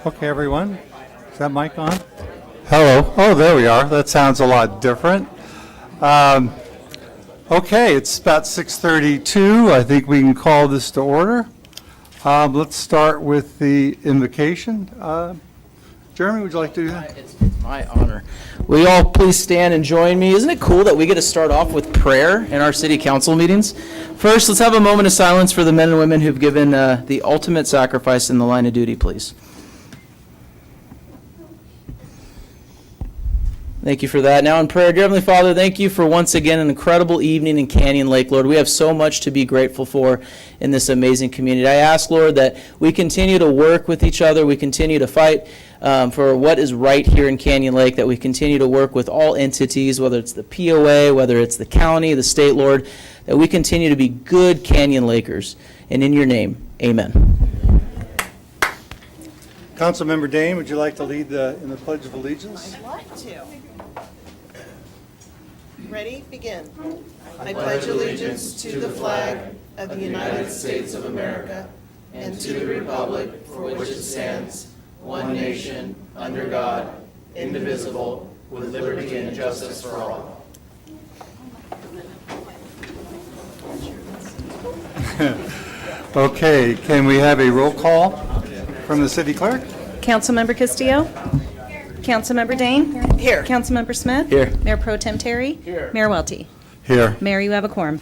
Okay, everyone. Is that mic on? Hello. Oh, there we are. That sounds a lot different. Okay, it's about 6:32. I think we can call this to order. Let's start with the invocation. Jeremy, would you like to do that? It's my honor. Will you all please stand and join me? Isn't it cool that we get to start off with prayer in our city council meetings? First, let's have a moment of silence for the men and women who've given the ultimate sacrifice in the line of duty, please. Thank you for that. Now in prayer, dear Heavenly Father, thank you for once again an incredible evening in Canyon Lake, Lord. We have so much to be grateful for in this amazing community. I ask, Lord, that we continue to work with each other. We continue to fight for what is right here in Canyon Lake, that we continue to work with all entities, whether it's the POA, whether it's the county, the state, Lord, that we continue to be good Canyon Lakers. And in your name, amen. Councilmember Dane, would you like to lead in the Pledge of Allegiance? I'd like to. Ready? Begin. I pledge allegiance to the flag of the United States of America and to the republic for which it stands, one nation, under God, indivisible, with liberty and justice for all. Okay, can we have a roll call from the city clerk? Councilmember Castillo? Councilmember Dane? Here. Councilmember Smith? Here. Mayor Pro Tem Terry? Here. Mayor Welty? Here. Mayor, you have a quorum.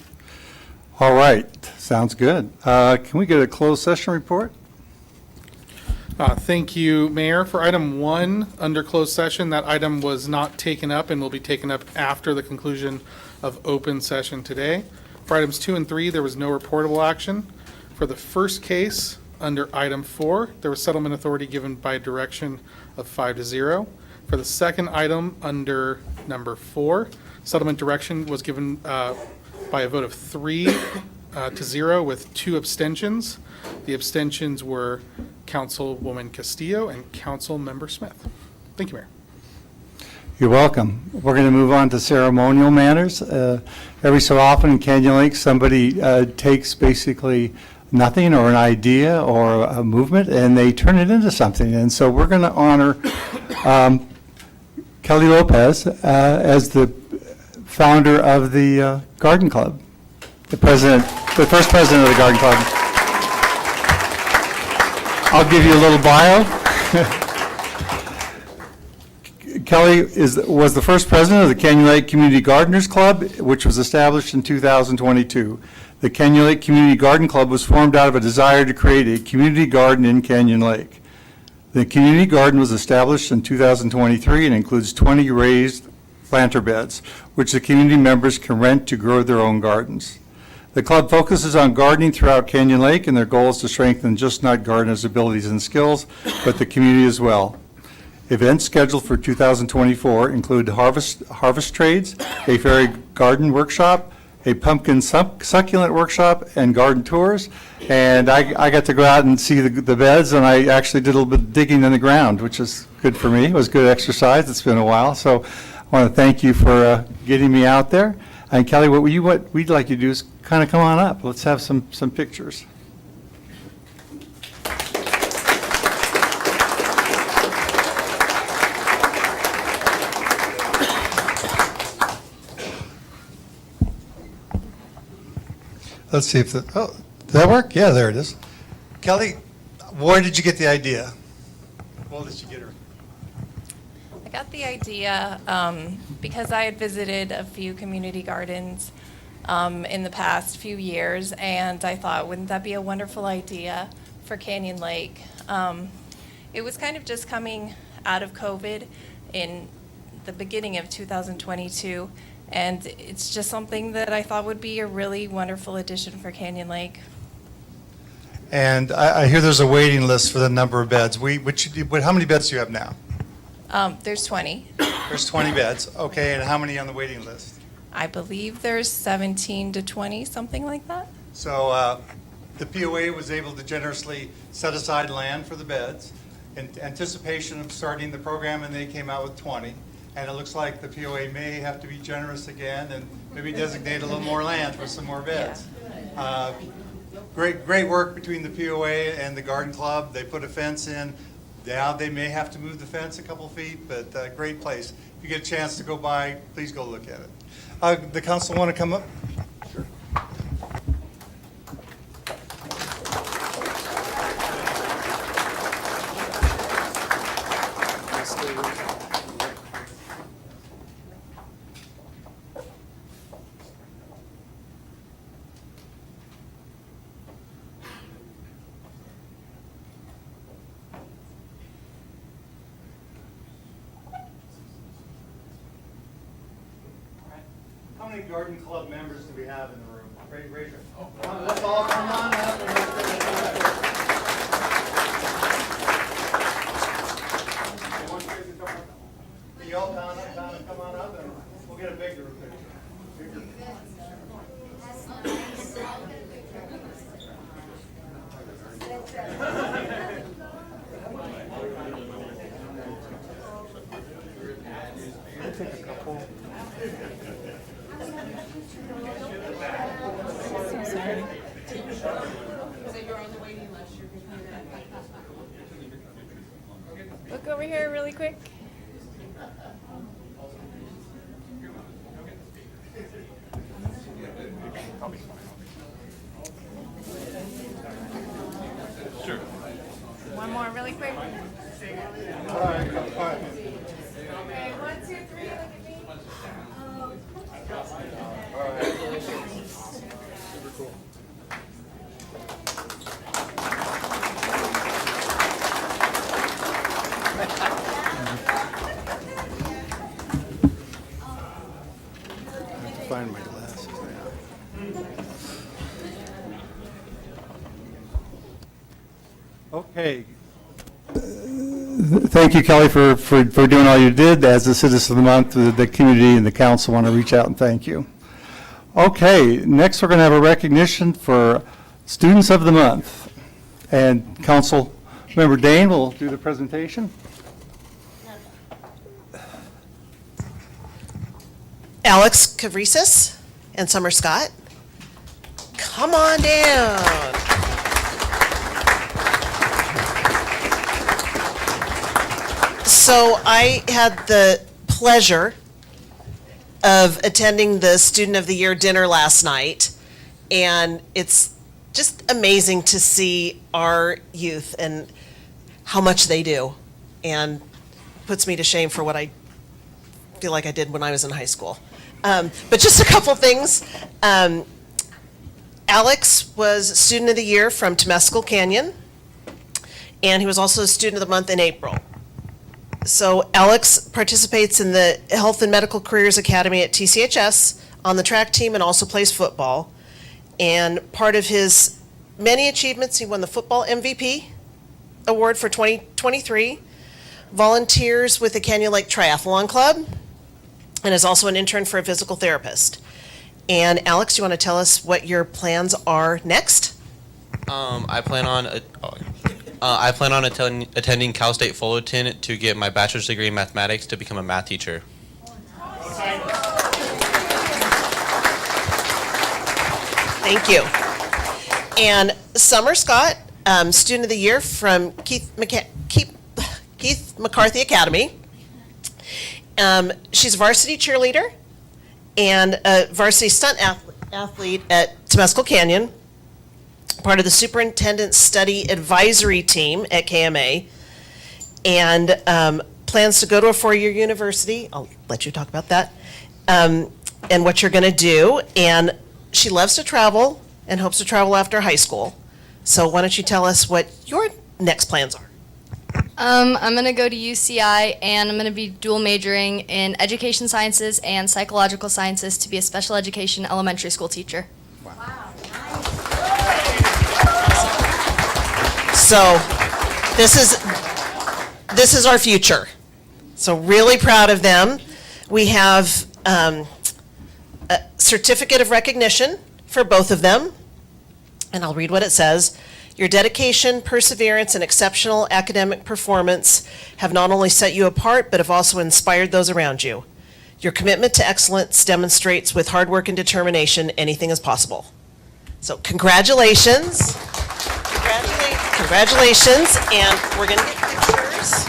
All right, sounds good. Can we get a closed session report? Thank you, Mayor. For item 1, under closed session, that item was not taken up and will be taken up after the conclusion of open session today. For items 2 and 3, there was no reportable action. For the first case, under item 4, there was settlement authority given by direction of 5-0. For the second item, under number 4, settlement direction was given by a vote of 3-0 with 2 abstentions. The abstentions were Councilwoman Castillo and Councilmember Smith. Thank you, Mayor. You're welcome. We're going to move on to ceremonial manners. Every so often in Canyon Lake, somebody takes basically nothing or an idea or a movement and they turn it into something. And so we're going to honor Kelly Lopez as the founder of the Garden Club, the first president of the Garden Club. I'll give you a little bio. Kelly was the first president of the Canyon Lake Community Gardeners Club, which was established in 2022. The Canyon Lake Community Garden Club was formed out of a desire to create a community garden in Canyon Lake. The community garden was established in 2023 and includes 20 raised planter beds, which the community members can rent to grow their own gardens. The club focuses on gardening throughout Canyon Lake, and their goal is to strengthen just not gardeners' abilities and skills, but the community as well. Events scheduled for 2024 include harvest trades, a fairy garden workshop, a pumpkin succulent workshop, and garden tours. And I got to go out and see the beds, and I actually did a little bit of digging in the ground, which is good for me. It was good exercise. It's been a while. So I want to thank you for getting me out there. And Kelly, what we'd like you to do is kind of come on up. Let's have some pictures. Let's see if did that work? Yeah, there it is. Kelly, where did you get the idea? Well, did you get her? I got the idea because I had visited a few community gardens in the past few years, and I thought, wouldn't that be a wonderful idea for Canyon Lake? It was kind of just coming out of COVID in the beginning of 2022, and it's just something that I thought would be a really wonderful addition for Canyon Lake. And I hear there's a waiting list for the number of beds. How many beds do you have now? There's 20. There's 20 beds. Okay, and how many on the waiting list? I believe there's 17 to 20, something like that. So the POA was able to generously set aside land for the beds in anticipation of starting the program, and they came out with 20. And it looks like the POA may have to be generous again and maybe designate a little more land for some more beds. Great work between the POA and the Garden Club. They put a fence in Yeah, they may have to move the fence a couple feet, but great place. If you get a chance to go by, please go look at it. The council want to come up? Sure. How many garden club members do we have in the room? Raise your. Let's all come on up. You all come on up and we'll get a bigger picture. Look over here really quick. Sure. One more really quick. All right. Okay, 1, 2, 3, look at me. Super cool. Find my glasses now. Okay. Thank you, Kelly, for doing all you did. As the Citizen of the Month, the community and the council want to reach out and thank you. Okay, next we're going to have a recognition for Students of the Month. And Council Member Dane will do the presentation. Alex Kavrisis and Summer Scott, come on down. So I had the pleasure of attending the Student of the Year dinner last night, and it's just amazing to see our youth and how much they do, and puts me to shame for what I feel like I did when I was in high school. But just a couple things. Alex was Student of the Year from Temescal Canyon, and he was also a Student of the Month in April. So Alex participates in the Health and Medical Careers Academy at TCHS on the track team and also plays football. And part of his many achievements, he won the Football MVP Award for 2023, volunteers with the Canyon Lake Triathlon Club, and is also an intern for a physical therapist. And Alex, you want to tell us what your plans are next? I plan on attending Cal State Fullerton to get my bachelor's degree in mathematics to become a math teacher. Thank you. And Summer Scott, Student of the Year from Keith McCarthy Academy. She's a varsity cheerleader and a varsity stunt athlete at Temescal Canyon, part of the Superintendent Study Advisory Team at KMA, and plans to go to a four-year university. I'll let you talk about that, and what you're going to do. And she loves to travel and hopes to travel after high school. So why don't you tell us what your next plans are? I'm going to go to UCI, and I'm going to be dual majoring in education sciences and psychological sciences to be a special education elementary school teacher. So this is our future. So really proud of them. We have a certificate of recognition for both of them, and I'll read what it says. Your dedication, perseverance, and exceptional academic performance have not only set you apart, but have also inspired those around you. Your commitment to excellence demonstrates with hard work and determination anything is possible. So congratulations. Congratulations, and we're going to get pictures. teachers.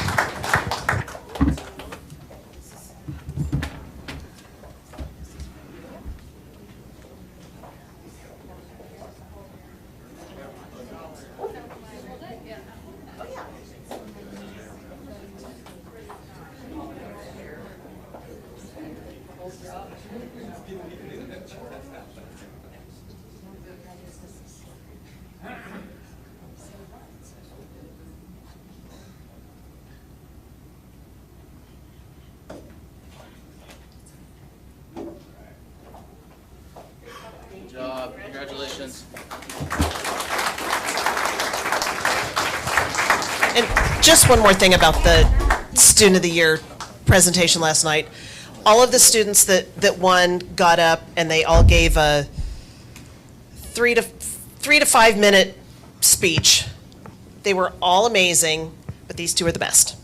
Good job. Congratulations. And just one more thing about the Student of the Year presentation last night. All of the students that won got up and they all gave a 3 to 5 minute speech. They were all amazing, but these two are the best.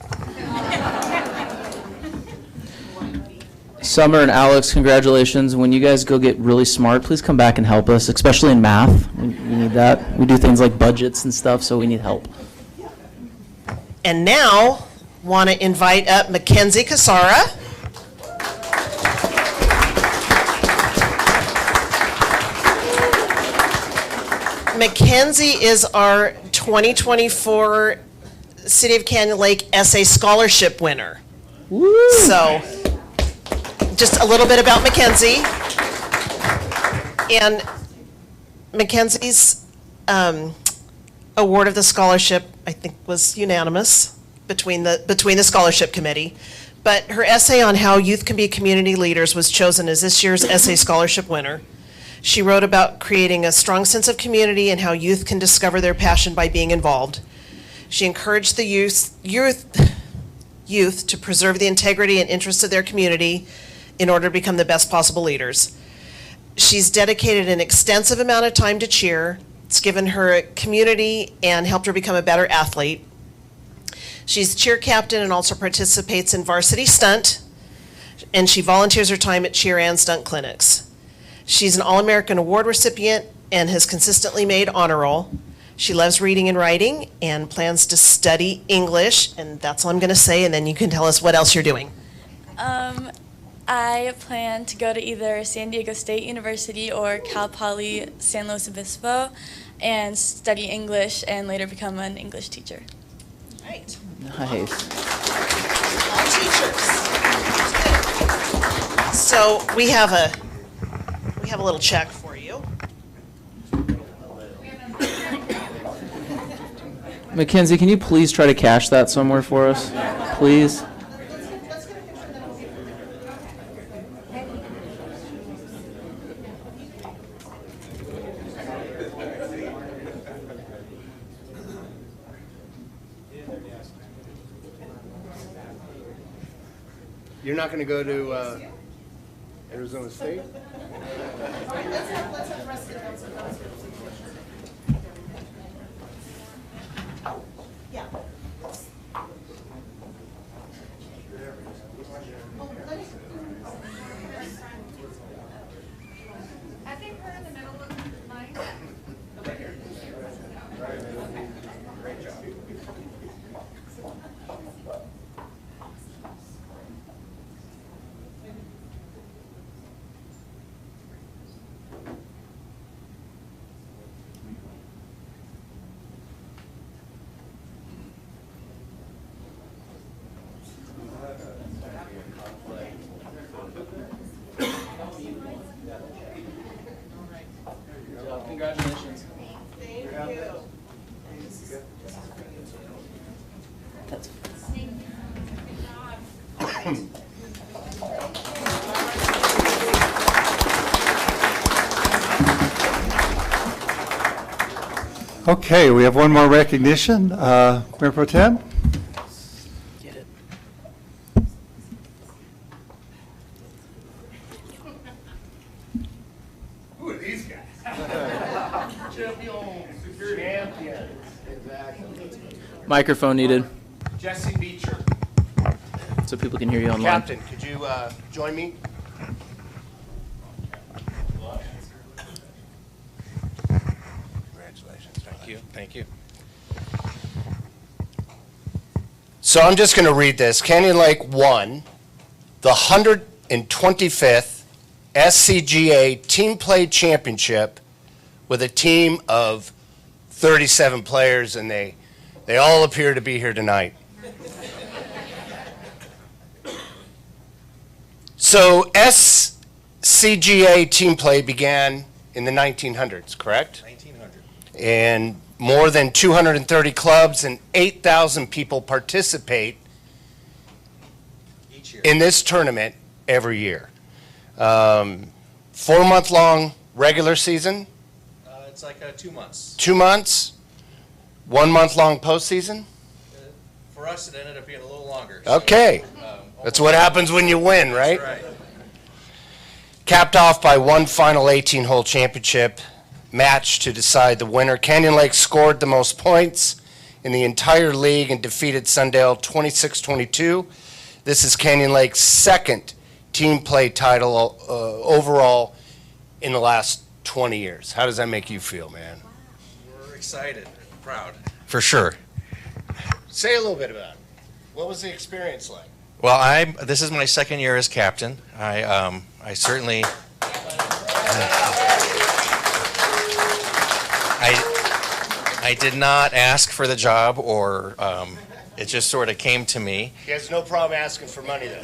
Summer and Alex, congratulations. When you guys go get really smart, please come back and help us, especially in math. We need that. We do things like budgets and stuff, so we need help. And now, want to invite up Mackenzie Casara. Mackenzie is our 2024 City of Canyon Lake Essay Scholarship winner. So, just a little bit about Mackenzie. And Mackenzie's award of the scholarship, I think, was unanimous between the scholarship committee. But her essay on how youth can be community leaders was chosen as this year's essay scholarship winner. She wrote about creating a strong sense of community and how youth can discover their passion by being involved. She encouraged the youth to preserve the integrity and interests of their community in order to become the best possible leaders. She's dedicated an extensive amount of time to cheer. It's given her a community and helped her become a better athlete. She's cheer captain and also participates in varsity stunt, and she volunteers her time at cheer and stunt clinics. She's an All-American Award recipient and has consistently made honor roll. She loves reading and writing and plans to study English, and that's all I'm going to say, and then you can tell us what else you're doing. I plan to go to either San Diego State University or Cal Poly San Luis Obispo and study English and later become an English teacher. Right. Nice. All teachers. So we have a little check for you. Mackenzie, can you please try to cash that somewhere for us? Please? You're not going to go to Arizona State? Congratulations. Thank you. Okay, we have one more recognition. Mayor Pro Tem? Get it. Who are these guys? Champions. Exactly. Microphone needed, Jesse Beecher. so people can hear you online. Captain, could you join me? Congratulations. Thank you. Thank you. So I'm just going to read this. Canyon Lake won the 125th SCGA Team Play Championship with a team of 37 players, and they all appear to be here tonight. So SCGA Team Play began in the 1900s, correct? 1900. And more than 230 clubs and 8,000 people participate Each year. in this tournament every year. 4-month-long regular season, It's like 2 months. 2 months, 1-month-long postseason. For us, it ended up being a little longer. Okay, that's what happens when you win, right? That's right. Capped off by one final 18-hole championship match to decide the winner. Canyon Lake scored the most points in the entire league and defeated Sundale 26-22. This is Canyon Lake's second team play title overall in the last 20 years. How does that make you feel, man? We're excited, proud. For sure. Say a little bit about it. What was the experience like? Well, this is my second year as captain. I certainly, I did not ask for the job, or it just sort of came to me. He has no problem asking for money, though.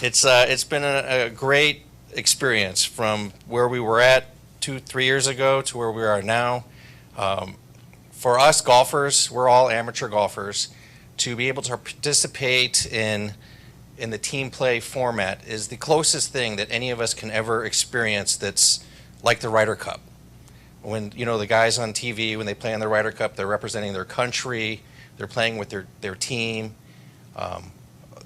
It's been a great experience from where we were at 2-3 years ago to where we are now. For us golfers, we're all amateur golfers. To be able to participate in the team play format is the closest thing that any of us can ever experience that's like the Ryder Cup. When, you know, the guys on TV, when they play in the Ryder Cup, they're representing their country, they're playing with their team.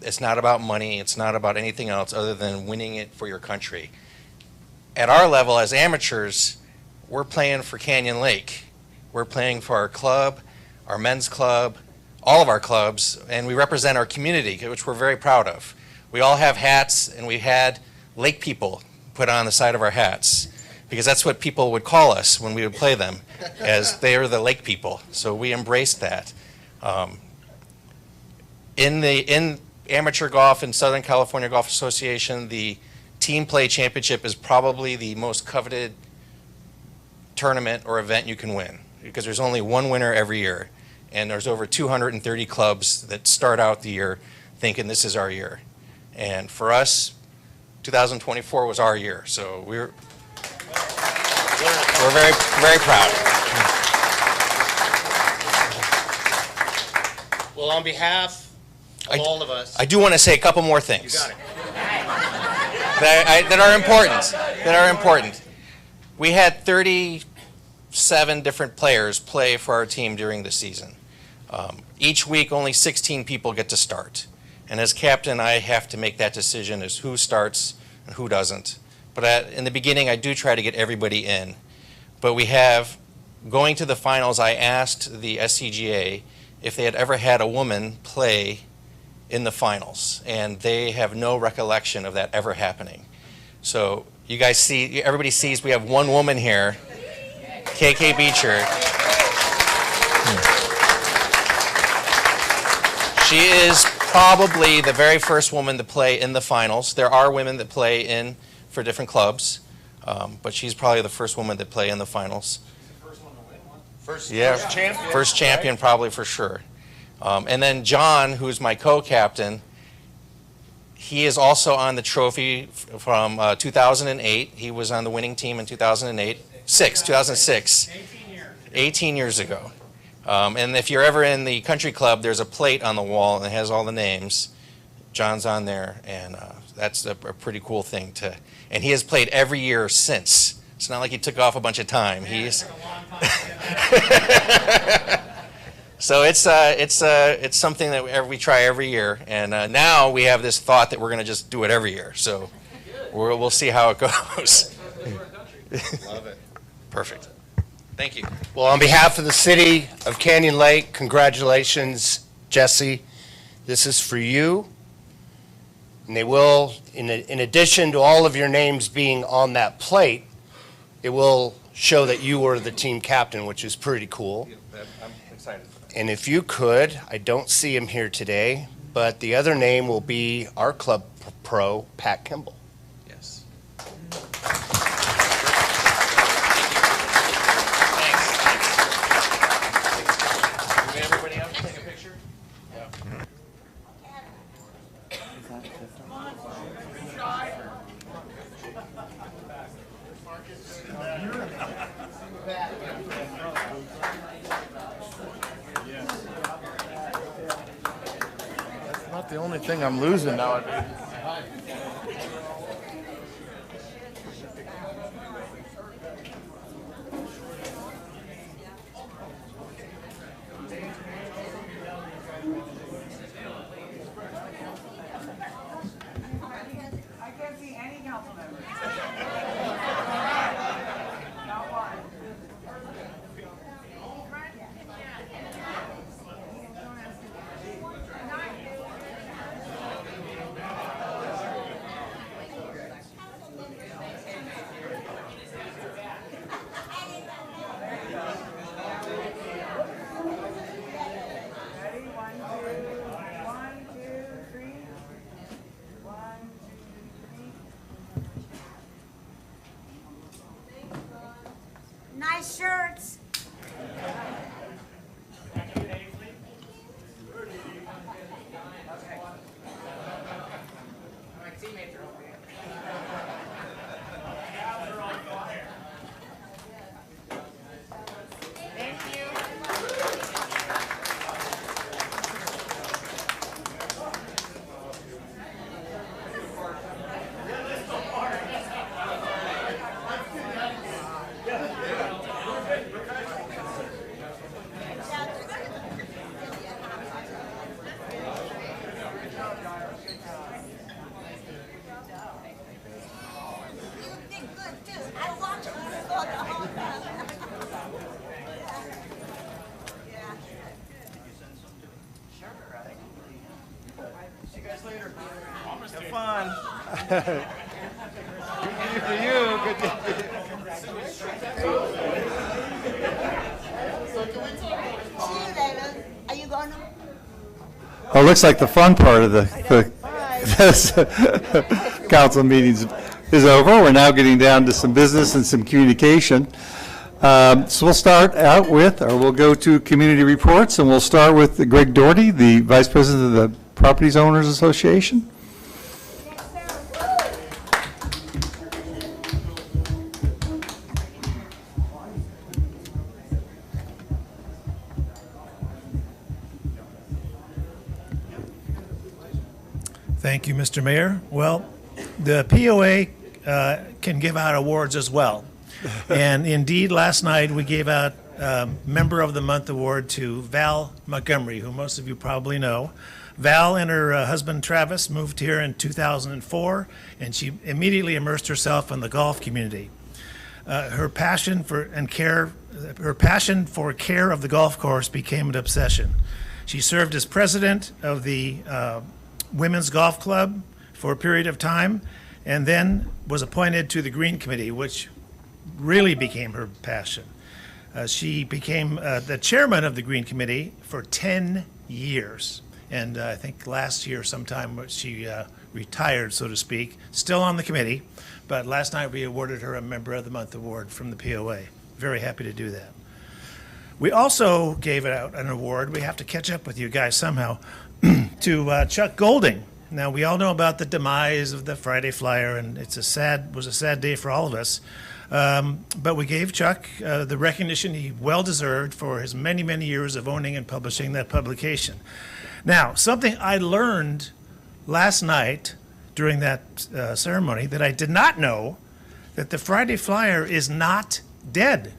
It's not about money, it's not about anything else other than winning it for your country. At our level as amateurs, we're playing for Canyon Lake. We're playing for our club, our men's club, all of our clubs, and we represent our community, which we're very proud of. We all have hats, and we had lake people put on the side of our hats, because that's what people would call us when we would play them, as they are the lake people. So we embraced that. In amateur golf in Southern California Golf Association, the Team Play Championship is probably the most coveted tournament or event you can win, because there's only one winner every year. And there's over 230 clubs that start out the year thinking this is our year. And for us, 2024 was our year. So we're very, very proud. Well, on behalf of all of us. I do want to say a couple more things. You got it. That are important. We had 37 different players play for our team during the season. Each week, only 16 people get to start. And as captain, I have to make that decision as who starts and who doesn't. But in the beginning, I do try to get everybody in. But going to the finals, I asked the SCGA if they had ever had a woman play in the finals. And they have no recollection of that ever happening. So you guys see, everybody sees we have one woman here, KK Beecher. She is probably the very first woman to play in the finals. There are women that play for different clubs, but she's probably the first woman to play in the finals. First champion. First champion, probably for sure. And then John, who's my co-captain, he is also on the trophy from 2008. He was on the winning team in 2006. 18 years ago. And if you're ever in the country club, there's a plate on the wall and it has all the names. John's on there, and that's a pretty cool thing and he has played every year since. It's not like he took off a bunch of time. So it's something that we try every year, and now we have this thought that we're going to just do it every year. So we'll see how it goes. Love it. Perfect. Thank you. Well, on behalf of the city of Canyon Lake, congratulations, Jesse. This is for you. And they will, in addition to all of your names being on that plate, it will show that you were the team captain, which is pretty cool. I'm excited. And if you could, I don't see him here today, but the other name will be our club pro, Pat Kimball. Yes. Everybody else take a picture? That's not the only thing I'm losing nowadays. Nice shirts. Have fun. Good for you. Good Are you going to? Oh, it looks like the fun part of the council meetings is over. We're now getting down to some business and some communication. So we'll start out with, or we'll go to community reports, and we'll start with Greg Doherty, the Vice President of the Properties Owners Association. Thank you, Mr. Mayor. Well, the POA can give out awards as well. And indeed, last night we gave out Member of the Month award to Val Montgomery, who most of you probably know. Val and her husband Travis moved here in 2004, and she immediately immersed herself in the golf community. Her passion for care of the golf course became an obsession. She served as president of the Women's Golf Club for a period of time, and then was appointed to the Green Committee, which really became her passion. She became the chairman of the Green Committee for 10 years. And I think last year sometime she retired, so to speak, still on the committee. But last night we awarded her a Member of the Month award from the POA. Very happy to do that. We also gave out an award, we have to catch up with you guys somehow, to Chuck Golding. Now, we all know about the demise of the Friday Flyer, and was a sad day for all of us. But we gave Chuck the recognition he well deserved for his many, many years of owning and publishing that publication. Now, something I learned last night during that ceremony that I did not know, that the Friday Flyer is not dead.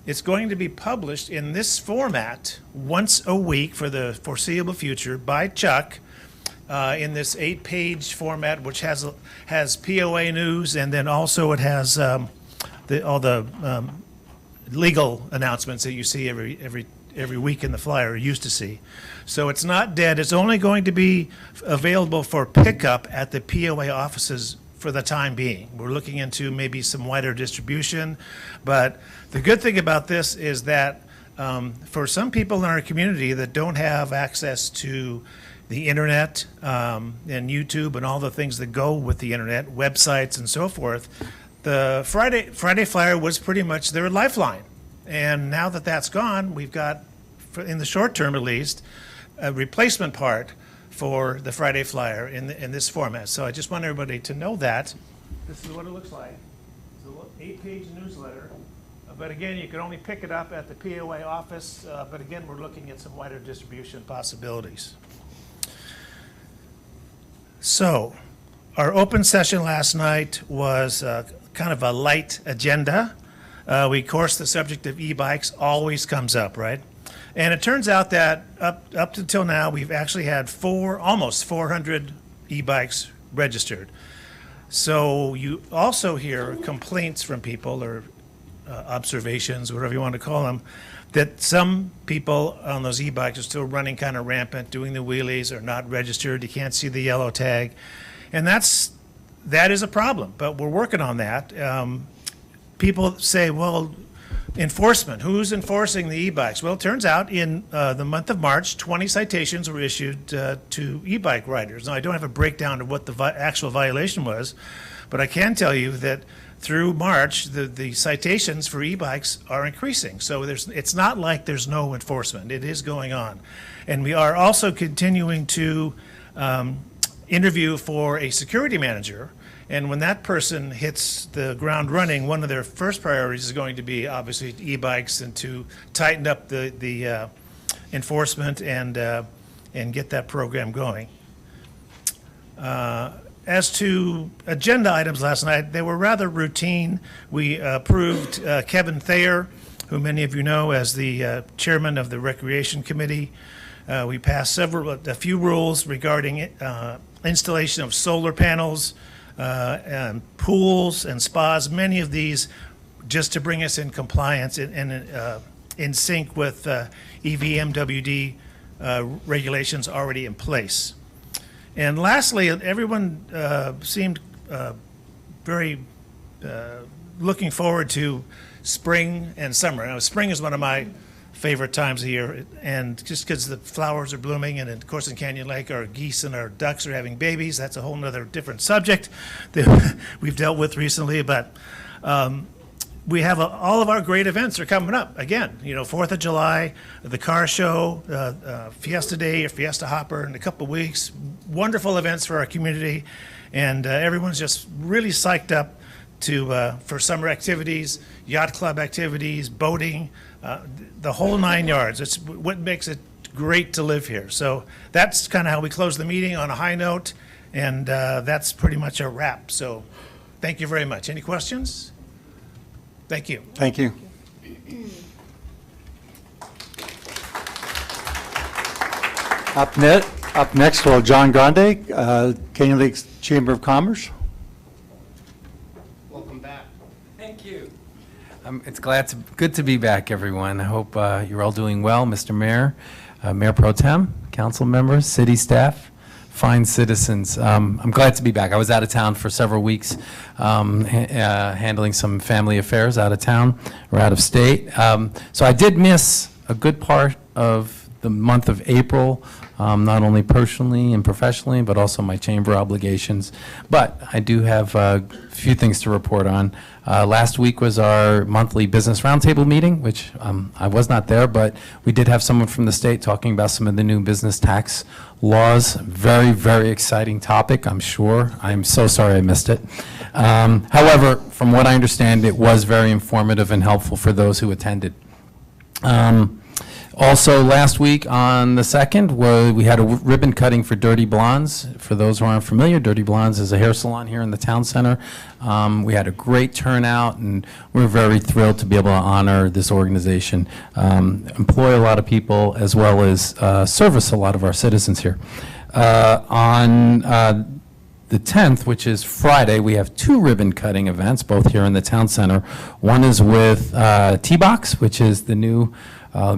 It's going to be published in this format once a week for the foreseeable future by Chuck in this 8-page format, which has POA news, and then also it has all the legal announcements that you see every week in the Flyer, or used to see. So it's not dead. It's only going to be available for pickup at the POA offices for the time being. We're looking into maybe some wider distribution, but the good thing about this is that For some people in our community that don't have access to the internet and YouTube and all the things that go with the internet, websites and so forth, the Friday Flyer was pretty much their lifeline. And now that that's gone, we've got, in the short term at least, a replacement part for the Friday Flyer in this format. So I just want everybody to know that. This is what it looks like. It's an 8-page newsletter. But again, you can only pick it up at the POA office. But again, we're looking at some wider distribution possibilities. So our open session last night was kind of a light agenda. Of course, the subject of e-bikes always comes up, right? And it turns out that up until now, we've actually had almost 400 e-bikes registered. So you also hear complaints from people, or observations, whatever you want to call them, that some people on those e-bikes are still running kind of rampant, doing the wheelies, or not registered. You can't see the yellow tag. And that is a problem, but we're working on that. People say, well, enforcement, who's enforcing the e-bikes? Well, it turns out in the month of March, 20 citations were issued to e-bike riders. Now, I don't have a breakdown of what the actual violation was, but I can tell you that through March, the citations for e-bikes are increasing. So it's not like there's no enforcement. It is going on. And we are also continuing to interview for a security manager. And when that person hits the ground running, one of their first priorities is going to be obviously e-bikes and to tighten up the enforcement and get that program going. As to agenda items last night, they were rather routine. We approved Kevin Thayer, who many of you know as the chairman of the Recreation Committee. We passed a few rules regarding installation of solar panels, and pools and spas, many of these just to bring us in compliance and in sync with EVMWD regulations already in place. And lastly, everyone seemed very looking forward to spring and summer. Now, spring is one of my favorite times of year, and just because the flowers are blooming, and of course in Canyon Lake our geese and our ducks are having babies. That's a whole nother different subject that we've dealt with recently, but we have all of our great events are coming up. Again, 4th of July, the car show, Fiesta Day or Fiesta Hopper in a couple of weeks. Wonderful events for our community, and everyone's just really psyched up for summer activities, yacht club activities, boating, the whole 9 yards. It's what makes it great to live here. So that's kind of how we close the meeting, on a high note, and that's pretty much a wrap. So thank you very much. Any questions? Thank you. Thank you. Up next, well, John Grande, Canyon Lake Chamber of Commerce. Welcome back. Thank you. It's good to be back, everyone. I hope you're all doing well, Mr. Mayor, Mayor Pro Tem, council members, city staff, fine citizens. I'm glad to be back. I was out of town for several weeks, handling some family affairs out of town or out of state. So I did miss a good part of the month of April, not only personally and professionally, but also my chamber obligations. But I do have a few things to report on. Last week was our monthly business roundtable meeting, which I was not there, but we did have someone from the state talking about some of the new business tax laws. Very, very exciting topic, I'm sure. I'm so sorry I missed it. However, from what I understand, it was very informative and helpful for those who attended. Also, last week on the 2nd, we had a ribbon cutting for Dirty Blondes. For those who aren't familiar, Dirty Blondes is a hair salon here in the town center. We had a great turnout, and we're very thrilled to be able to honor this organization, employ a lot of people, as well as service a lot of our citizens here. On the 10th, which is Friday, we have 2 ribbon cutting events, both here in the town center. One is with T-Box, which is the new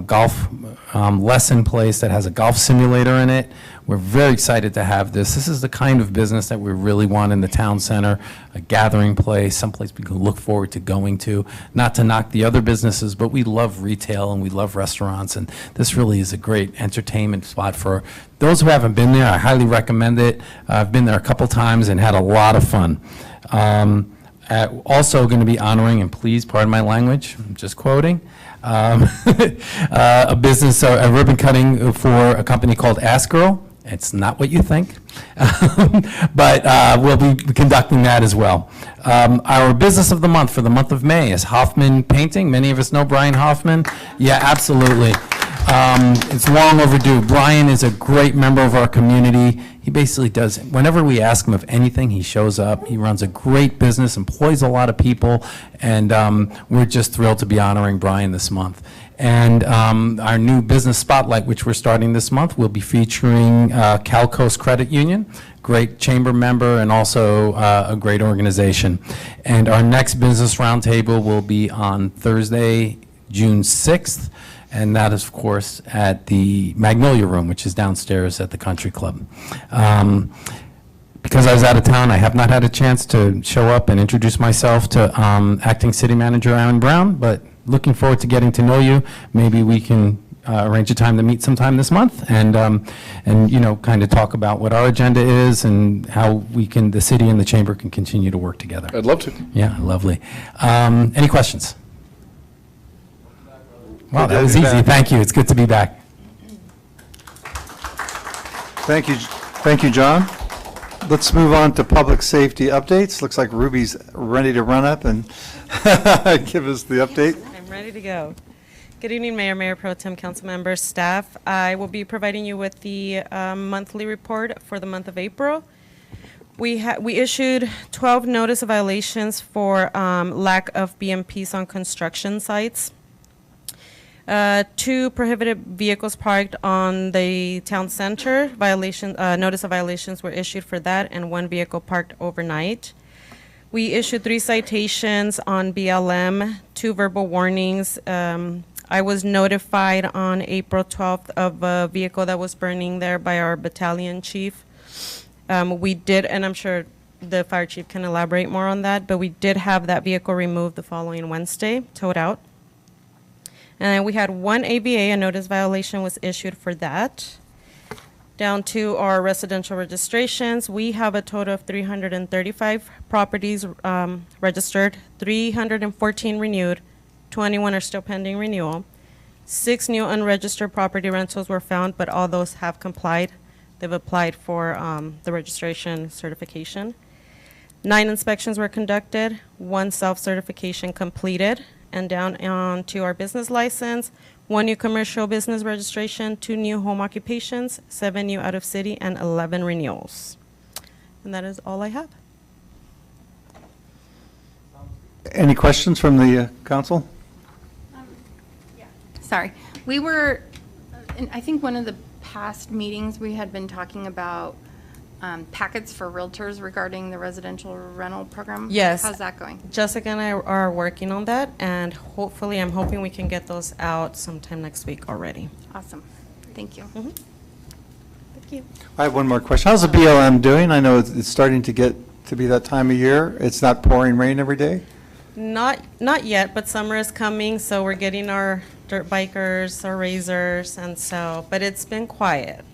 golf lesson place that has a golf simulator in it. We're very excited to have this. This is the kind of business that we really want in the town center, a gathering place, someplace we can look forward to going to. Not to knock the other businesses, but we love retail and we love restaurants, and this really is a great entertainment spot for those who haven't been there. I highly recommend it. I've been there a couple times and had a lot of fun. Also going to be honoring, and please pardon my language, I'm just quoting, a business, a ribbon cutting for a company called Ask Girl. It's not what you think, but we'll be conducting that as well. Our business of the month for the month of May is Hoffman Painting. Many of us know Brian Hoffman. Yeah, absolutely. It's long overdue. Brian is a great member of our community. He basically does, whenever we ask him of anything, he shows up. He runs a great business, employs a lot of people, and we're just thrilled to be honoring Brian this month. And our new business spotlight, which we're starting this month, will be featuring Cal Coast Credit Union, great chamber member and also a great organization. And our next business roundtable will be on Thursday, June 6th. And that is, of course, at the Magnolia Room, which is downstairs at the Country Club. Because I was out of town, I have not had a chance to show up and introduce myself to Acting City Manager Aaron Brown, but looking forward to getting to know you. Maybe we can arrange a time to meet sometime this month and you know, kind of talk about what our agenda is and how we can, the city and the chamber can continue to work together. I'd love to. Yeah, lovely. Any questions? Wow, that was easy. Thank you. It's good to be back. Thank you, John. Let's move on to public safety updates. Looks like Ruby's ready to run up and give us the update. I'm ready to go. Good evening, Mayor, Mayor Pro Tem, council members, staff. I will be providing you with the monthly report for the month of April. We issued 12 notice of violations for lack of BMPs on construction sites. 2 prohibited vehicles parked on the town center. Notice of violations were issued for that, and 1 vehicle parked overnight. We issued 3 citations on BLM, 2 verbal warnings. I was notified on April 12th of a vehicle that was burning there by our battalion chief. We did, and I'm sure the fire chief can elaborate more on that, but we did have that vehicle removed the following Wednesday, towed out. And then we had 1 ABA, a notice violation was issued for that. Down to our residential registrations, we have a total of 335 properties registered, 314 renewed, 21 are still pending renewal. 6 new unregistered property rentals were found, but all those have complied. They've applied for the registration certification. 9 inspections were conducted, 1 self-certification completed. And down on to our business license, 1 new commercial business registration, 2 new home occupations, 7 new out of city, and 11 renewals. And that is all I have. Any questions from the council? Sorry. We were, I think one of the past meetings, we had been talking about packets for realtors regarding the residential rental program. Yes. How's that going? Jessica and I are working on that, and hopefully, I'm hoping we can get those out sometime next week already. Awesome. Thank you. Thank you. I have one more question. How's the BLM doing? I know it's starting to get to be that time of year. It's not pouring rain every day? Not yet, but summer is coming, so we're getting our dirt bikers, our razors, and so, but it's been quiet.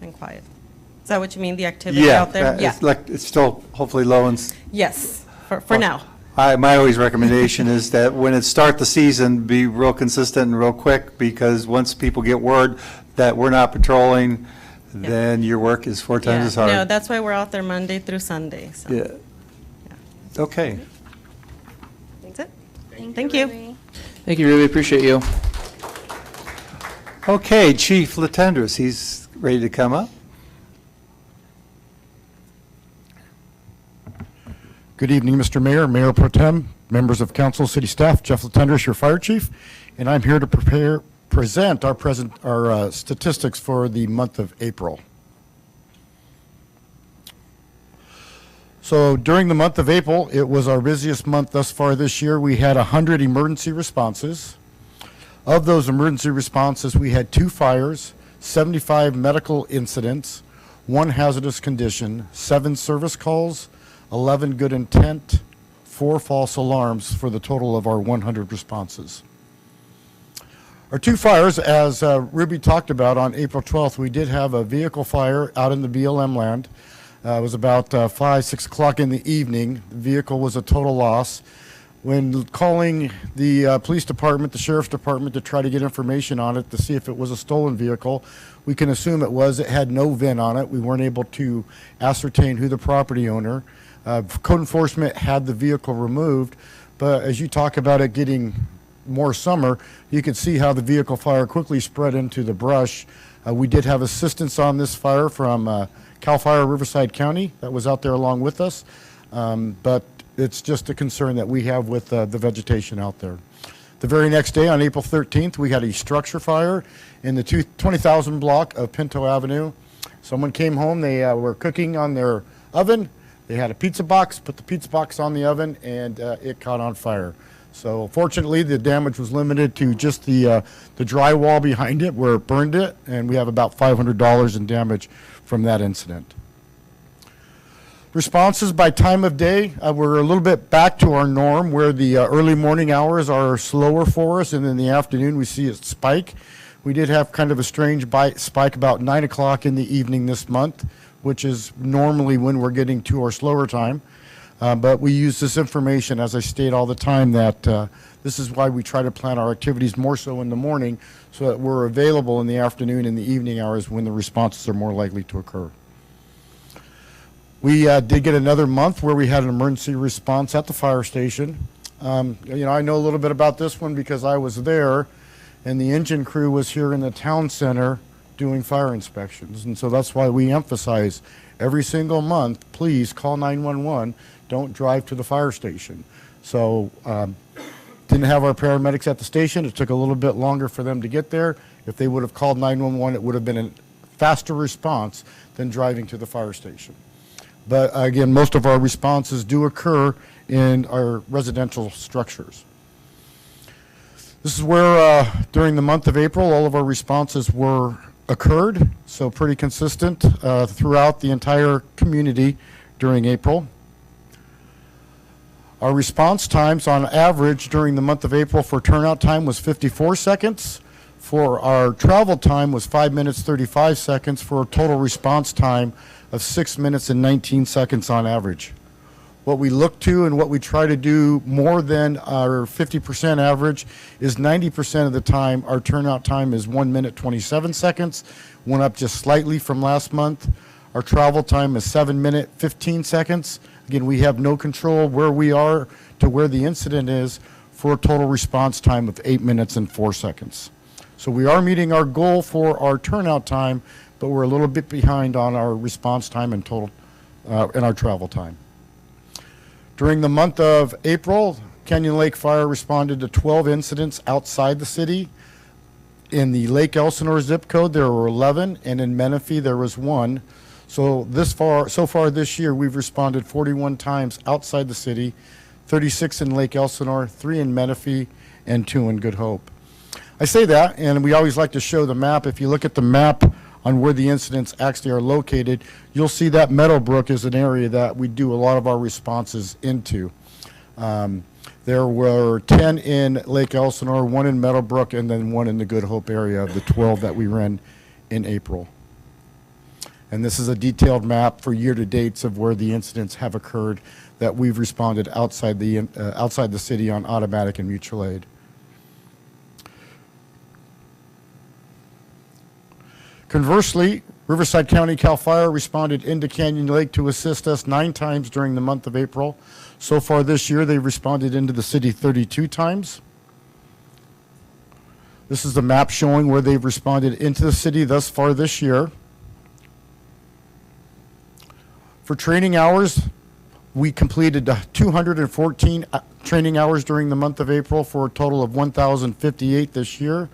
Is that what you mean, the activity out there? Yeah, it's still hopefully low and. Yes, for now. My always recommendation is that when it start the season, be real consistent and real quick, because once people get word that we're not patrolling, then your work is 4 times as hard. No, that's why we're out there Monday through Sunday. So. Yeah. Okay. That's it. Thank you. Thank you, Ruby. Appreciate you. Okay, Chief Latendresse, he's ready to come up. Good evening, Mr. Mayor, Mayor Pro Tem, members of council, city staff, Jeff Latendresse, your fire chief, and I'm here to present our statistics for the month of April. So during the month of April, it was our busiest month thus far this year. We had 100 emergency responses. Of those emergency responses, we had 2 fires, 75 medical incidents, 1 hazardous condition, 7 service calls, 11 good intent, 4 false alarms for the total of our 100 responses. Our 2 fires, as Ruby talked about, on April 12th, we did have a vehicle fire out in the BLM land. It was about 5, 6 o'clock in the evening. The vehicle was a total loss. When calling the police department, the sheriff's department, to try to get information on it to see if it was a stolen vehicle, we can assume it was. It had no VIN on it. We weren't able to ascertain who the property owner. Code enforcement had the vehicle removed, but as you talk about it getting more summer, you can see how the vehicle fire quickly spread into the brush. We did have assistance on this fire from CAL FIRE Riverside County that was out there along with us, but it's just a concern that we have with the vegetation out there. The very next day, on April 13th, we had a structure fire in the 20,000 block of Pinto Avenue. Someone came home, they were cooking on their oven. They had a pizza box, put the pizza box on the oven, and it caught on fire. So fortunately, the damage was limited to just the drywall behind it where it burned it, and we have about $500 in damage from that incident. Responses by time of day, we're a little bit back to our norm where the early morning hours are slower for us, and in the afternoon we see it spike. We did have kind of a strange spike about 9 o'clock in the evening this month, which is normally when we're getting to our slower time. But we use this information, as I state all the time, that this is why we try to plan our activities more so in the morning so that we're available in the afternoon and the evening hours when the responses are more likely to occur. We did get another month where we had an emergency response at the fire station. You know, I know a little bit about this one because I was there, and the engine crew was here in the town center doing fire inspections. And so that's why we emphasize every single month, please call 911. Don't drive to the fire station. So didn't have our paramedics at the station. It took a little bit longer for them to get there. If they would have called 911, it would have been a faster response than driving to the fire station. But again, most of our responses do occur in our residential structures. This is where during the month of April, all of our responses occurred, so pretty consistent throughout the entire community during April. Our response times on average during the month of April for turnout time was 54 seconds. For our travel time was 5 minutes 35 seconds for a total response time of 6 minutes and 19 seconds on average. What we look to and what we try to do more than our 50% average is 90% of the time our turnout time is 1 minute 27 seconds, went up just slightly from last month. Our travel time is 7 minutes 15 seconds. Again, we have no control where we are to where the incident is for a total response time of 8 minutes and 4 seconds. So we are meeting our goal for our turnout time, but we're a little bit behind on our response time and total and our travel time. During the month of April, Canyon Lake Fire responded to 12 incidents outside the city. In the Lake Elsinore zip code, there were 11, and in Menifee, there was 1. So far this year, we've responded 41 times outside the city, 36 in Lake Elsinore, 3 in Menifee, and 2 in Good Hope. I say that, and we always like to show the map. If you look at the map on where the incidents actually are located, you'll see that Meadowbrook is an area that we do a lot of our responses into. There were 10 in Lake Elsinore, 1 in Meadowbrook, and then 1 in the Good Hope area of the 12 that we ran in April. And this is a detailed map for year-to-dates of where the incidents have occurred that we've responded outside the city on automatic and mutual aid. Conversely, Riverside County CAL FIRE responded into Canyon Lake to assist us 9 times during the month of April. So far this year, they've responded into the city 32 times. This is the map showing where they've responded into the city thus far this year. For training hours, we completed 214 training hours during the month of April for a total of 1,058 this year.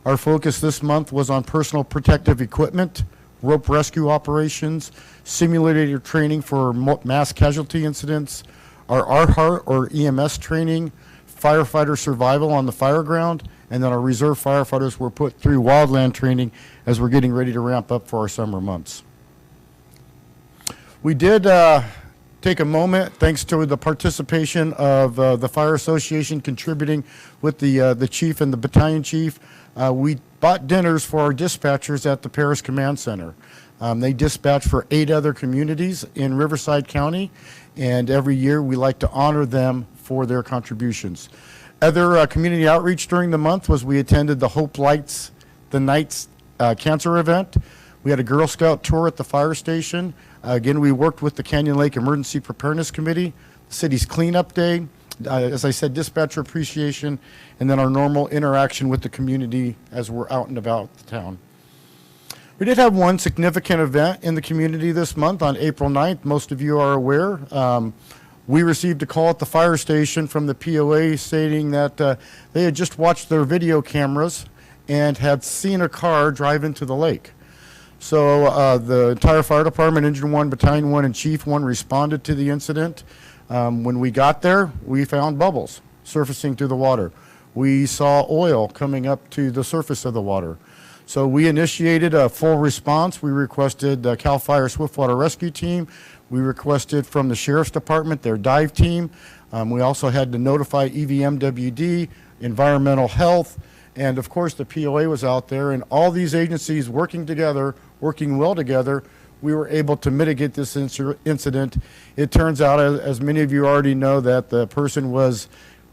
Our focus this month was on personal protective equipment, rope rescue operations, simulator training for mass casualty incidents, our RHART or EMS training, firefighter survival on the fire ground, And then our reserve firefighters were put through wildland training as we're getting ready to ramp up for our summer months. We did take a moment, thanks to the participation of the Fire Association contributing with the chief and the battalion chief. We bought dinners for our dispatchers at the Paris Command Center. They dispatch for 8 other communities in Riverside County, and every year we like to honor them for their contributions. Other community outreach during the month was we attended the Hope Lights the Nights cancer event. We had a Girl Scout tour at the fire station. Again, we worked with the Canyon Lake Emergency Preparedness Committee, the city's cleanup day, as I said, dispatcher appreciation, and then our normal interaction with the community as we're out and about the town. We did have one significant event in the community this month on April 9th. Most of you are aware. We received a call at the fire station from the POA stating that they had just watched their video cameras and had seen a car drive into the lake. So the entire fire department, Engine 1, Battalion 1, and Chief 1 responded to the incident. When we got there, we found bubbles surfacing through the water. We saw oil coming up to the surface of the water. So we initiated a full response. We requested the CAL FIRE Swiftwater Rescue Team. We requested from the Sheriff's Department their dive team. We also had to notify EVMWD, Environmental Health, and of course the POA was out there, and all these agencies working together, working well together, we were able to mitigate this incident. It turns out, as many of you already know, that the person was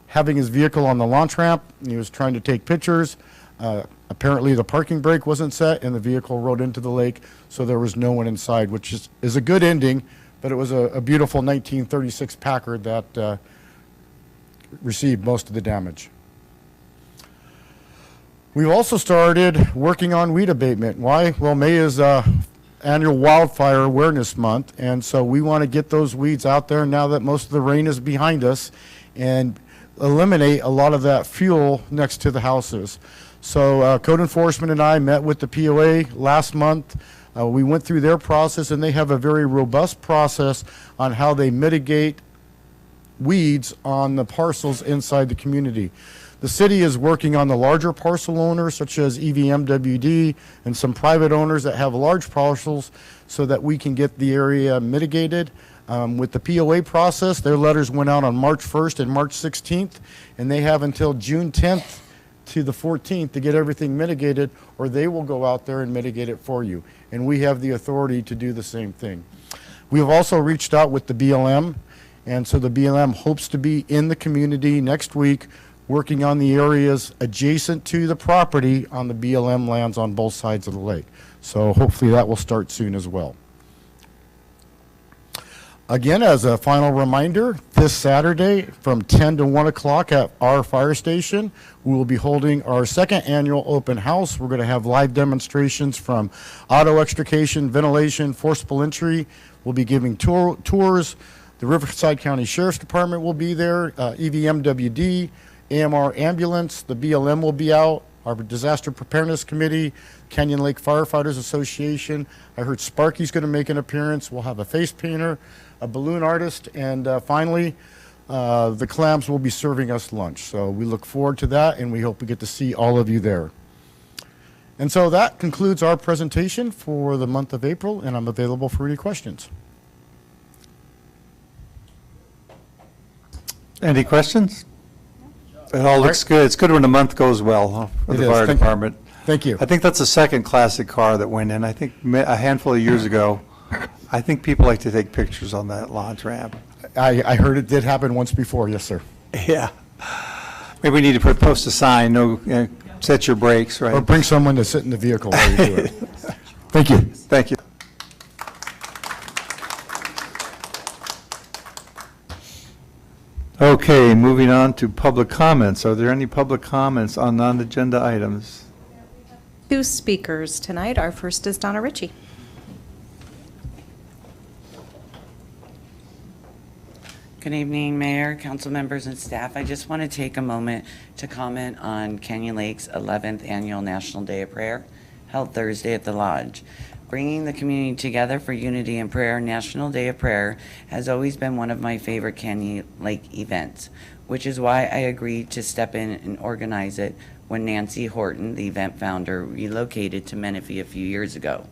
having his vehicle on the launch ramp. He was trying to take pictures. Apparently the parking brake wasn't set and the vehicle rode into the lake, so there was no one inside, which is a good ending, but it was a beautiful 1936 Packard that received most of the damage. We've also started working on weed abatement. Why? Well, May is annual Wildfire Awareness Month, and so we want to get those weeds out there now that most of the rain is behind us and eliminate a lot of that fuel next to the houses. So code enforcement and I met with the POA last month. We went through their process, and they have a very robust process on how they mitigate weeds on the parcels inside the community. The city is working on the larger parcel owners, such as EVMWD, and some private owners that have large parcels, so that we can get the area mitigated. With the POA process, their letters went out on March 1st and March 16th, and they have until June 10th to the 14th to get everything mitigated, or they will go out there and mitigate it for you. And we have the authority to do the same thing. We have also reached out with the BLM, and so the BLM hopes to be in the community next week working on the areas adjacent to the property on the BLM lands on both sides of the lake. So hopefully that will start soon as well. Again, as a final reminder, this Saturday from 10 to 1 o'clock at our fire station, we will be holding our second annual open house. We're going to have live demonstrations from auto extrication, ventilation, forcible entry. We'll be giving tours. The Riverside County Sheriff's Department will be there, EVMWD, AMR Ambulance, the BLM will be out, our Disaster Preparedness Committee, Canyon Lake Firefighters Association. I heard Sparky's going to make an appearance. We'll have a face painter, a balloon artist, and finally, the Clams will be serving us lunch. So we look forward to that, and we hope we get to see all of you there. And so that concludes our presentation for the month of April, and I'm available for any questions. Any questions? It all looks good. It's good when the month goes well for the fire department. Thank you. I think that's the second classic car that went in. I think a handful of years ago, I think people like to take pictures on that launch ramp. I heard it did happen once before, yes, sir. Yeah. Maybe we need to post a sign, no, set your brakes, right? Or bring someone to sit in the vehicle while you do it. Thank you. Thank you. Okay, moving on to public comments. Are there any public comments on non-agenda items? 2 speakers tonight. Our first is Donna Ritchie. Good evening, Mayor, council members, and staff. I just want to take a moment to comment on Canyon Lake's 11th Annual National Day of Prayer, held Thursday at the Lodge. Bringing the community together for unity and prayer, National Day of Prayer has always been one of my favorite Canyon Lake events, which is why I agreed to step in and organize it when Nancy Horton, the event founder, relocated to Menifee a few years ago.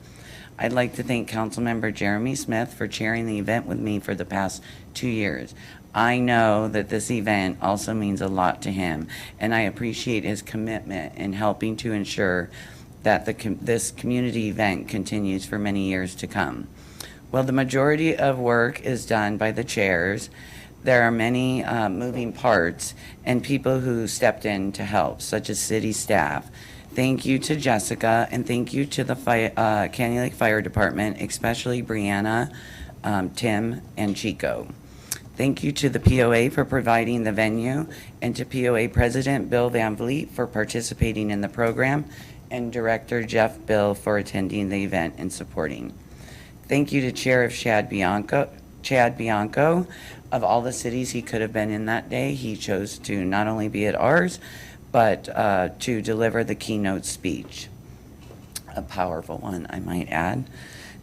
I'd like to thank Councilmember Jeremy Smith for chairing the event with me for the past 2 years. I know that this event also means a lot to him, and I appreciate his commitment in helping to ensure that this community event continues for many years to come. While the majority of work is done by the chairs, there are many moving parts and people who stepped in to help, such as city staff. Thank you to Jessica, and thank you to the Canyon Lake Fire Department, especially Brianna, Tim, and Chico. Thank you to the POA for providing the venue, and to POA President Bill Van Vliet for participating in the program, and Director Jeff Bill for attending the event and supporting. Thank you to Sheriff Chad Bianco. Of all the cities he could have been in that day, he chose to not only be at ours, but to deliver the keynote speech. A powerful one, I might add.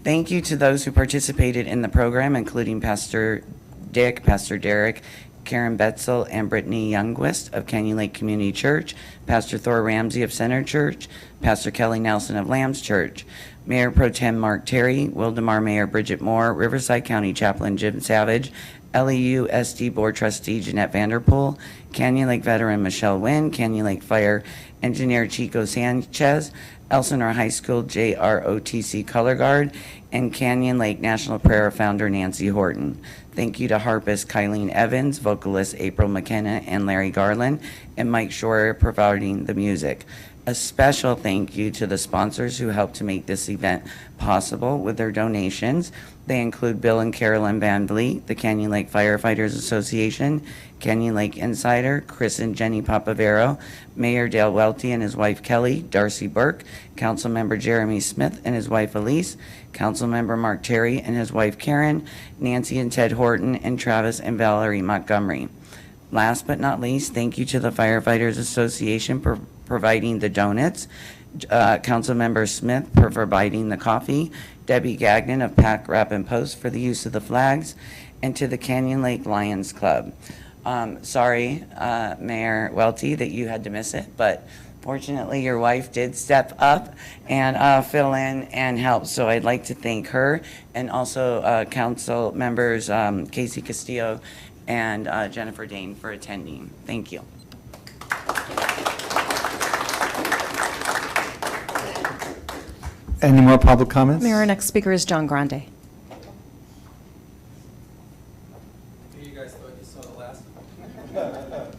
Thank you to those who participated in the program, including Pastor Dick, Pastor Derek, Karen Betzel, and Brittany Youngquist of Canyon Lake Community Church, Pastor Thor Ramsey of Center Church, Pastor Kelly Nelson of Lamb's Church, Mayor Pro Tem Mark Terry, Wildemar Mayor Bridget Moore, Riverside County Chaplain Jim Savage, LEU SD Board Trustee Jeanette Vanderpool, Canyon Lake Veteran Michelle Wynn, Canyon Lake Fire Engineer Chico Sanchez, Elsinore High School JROTC Color Guard, and Canyon Lake National Prayer founder Nancy Horton. Thank you to harpist Kylene Evans, vocalist April McKenna, and Larry Garland, and Mike Shore providing the music. A special thank you to the sponsors who helped to make this event possible with their donations. They include Bill and Carolyn Van Vliet, the Canyon Lake Firefighters Association, Canyon Lake Insider, Chris and Jenny Papavero, Mayor Dale Welty and his wife Kelly, Darcy Burke, Councilmember Jeremy Smith and his wife Elise, Councilmember Mark Terry and his wife Karen, Nancy and Ted Horton, and Travis and Valerie Montgomery. Last but not least, thank you to the Firefighters Association for providing the donuts, Councilmember Smith for providing the coffee, Debbie Gagnon of Pack, Wrap, and Post for the use of the flags, and to the Canyon Lake Lions Club. Sorry, Mayor Welty, that you had to miss it, but fortunately your wife did step up and fill in and help. So I'd like to thank her, and also council members Casey Castillo and Jennifer Dane for attending. Thank you. Any more public comments? Mayor, our next speaker is John Grande. You guys thought you saw the last one.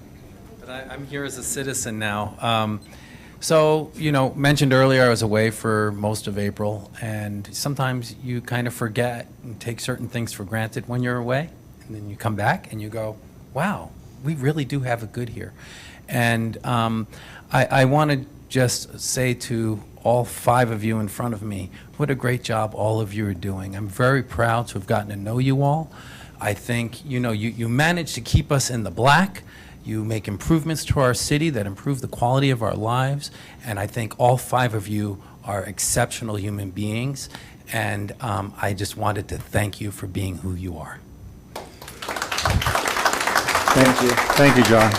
But I'm here as a citizen now. So, mentioned earlier I was away for most of April, and sometimes you kind of forget and take certain things for granted when you're away, and then you come back and you go, wow, we really do have it good here. And I want to just say to all 5 of you in front of me, what a great job all of you are doing. I'm very proud to have gotten to know you all. I think, you managed to keep us in the black. You make improvements to our city that improve the quality of our lives. And I think all 5 of you are exceptional human beings. And I just wanted to thank you for being who you are. Thank you. Thank you, John.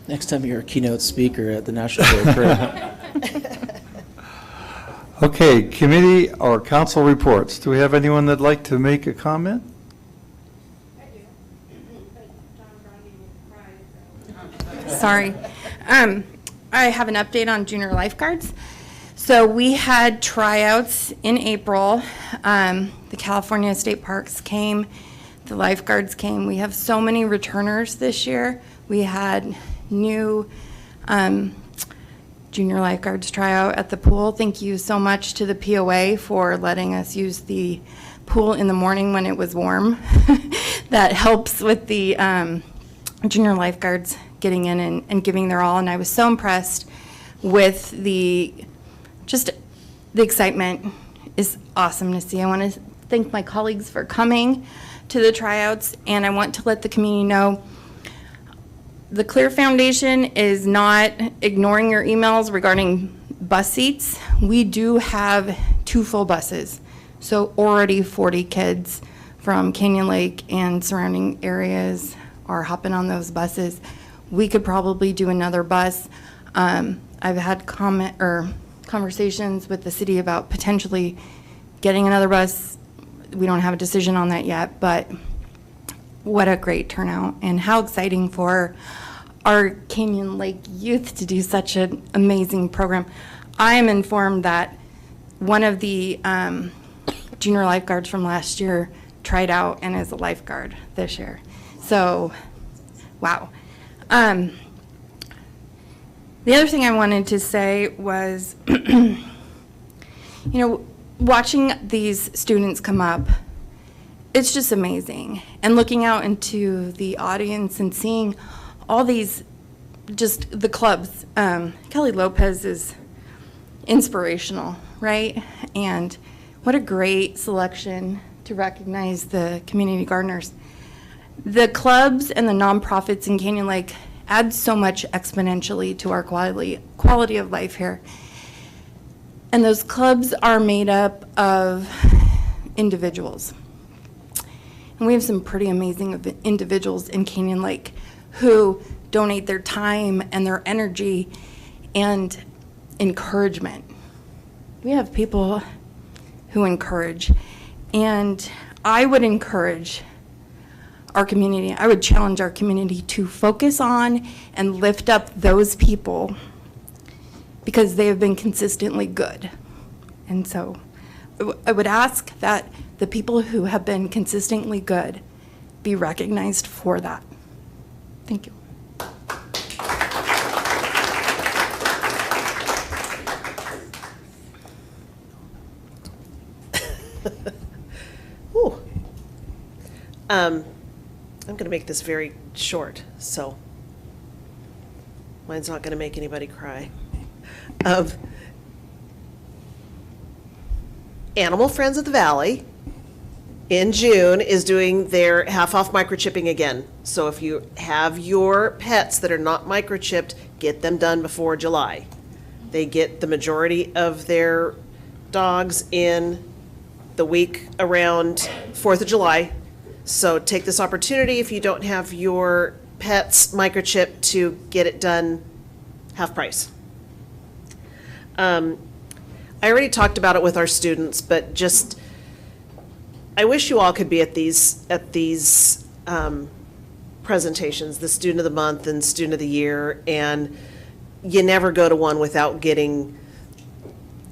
Next time you're a keynote speaker at the National Day of Prayer. Okay, committee or council reports. Do we have anyone that'd like to make a comment? Sorry. I have an update on junior lifeguards. So we had tryouts in April. The California State Parks came, the lifeguards came. We have so many returners this year. We had new junior lifeguards tryout at the pool. Thank you so much to the POA for letting us use the pool in the morning when it was warm. That helps with the junior lifeguards getting in and giving their all. And I was so impressed with the excitement is awesome to see. I want to thank my colleagues for coming to the tryouts, and I want to let the community know the Clear Foundation is not ignoring your emails regarding bus seats. We do have 2 full buses, so already 40 kids from Canyon Lake and surrounding areas are hopping on those buses. We could probably do another bus. I've had conversations with the city about potentially getting another bus. We don't have a decision on that yet, but what a great turnout, and how exciting for our Canyon Lake youth to do such an amazing program. I am informed that one of the junior lifeguards from last year tried out and is a lifeguard this year. So, wow. The other thing I wanted to say was, watching these students come up, it's just amazing. And looking out into the audience and seeing all these, just the clubs. Kelly Lopez is inspirational, right? And what a great selection to recognize the community gardeners. The clubs and the nonprofits in Canyon Lake add so much exponentially to our quality of life here. And those clubs are made up of individuals. And we have some pretty amazing individuals in Canyon Lake who donate their time and their energy and encouragement. We have people who encourage. And I would encourage our community, I would challenge our community to focus on and lift up those people because they have been consistently good. And so I would ask that the people who have been consistently good be recognized for that. Thank you. Ooh. I'm going to make this very short, so mine's not going to make anybody cry. Animal Friends of the Valley in June is doing their half-off microchipping again. So if you have your pets that are not microchipped, get them done before July. They get the majority of their dogs in the week around 4th of July. So take this opportunity, if you don't have your pets microchipped, to get it done half price. I already talked about it with our students, but just, I wish you all could be at these presentations, the Student of the Month and Student of the Year, and you never go to one without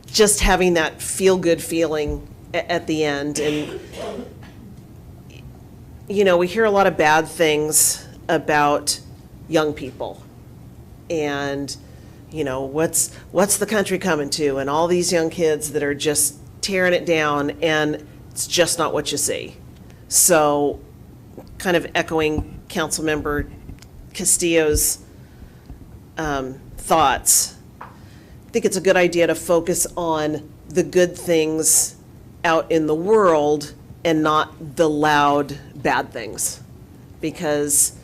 just having that feel-good feeling at the end. And we hear a lot of bad things about young people, and what's the country coming to, and all these young kids that are just tearing it down, and it's just not what you see. So, kind of echoing Councilmember Castillo's thoughts, I think it's a good idea to focus on the good things out in the world and not the loud bad things, because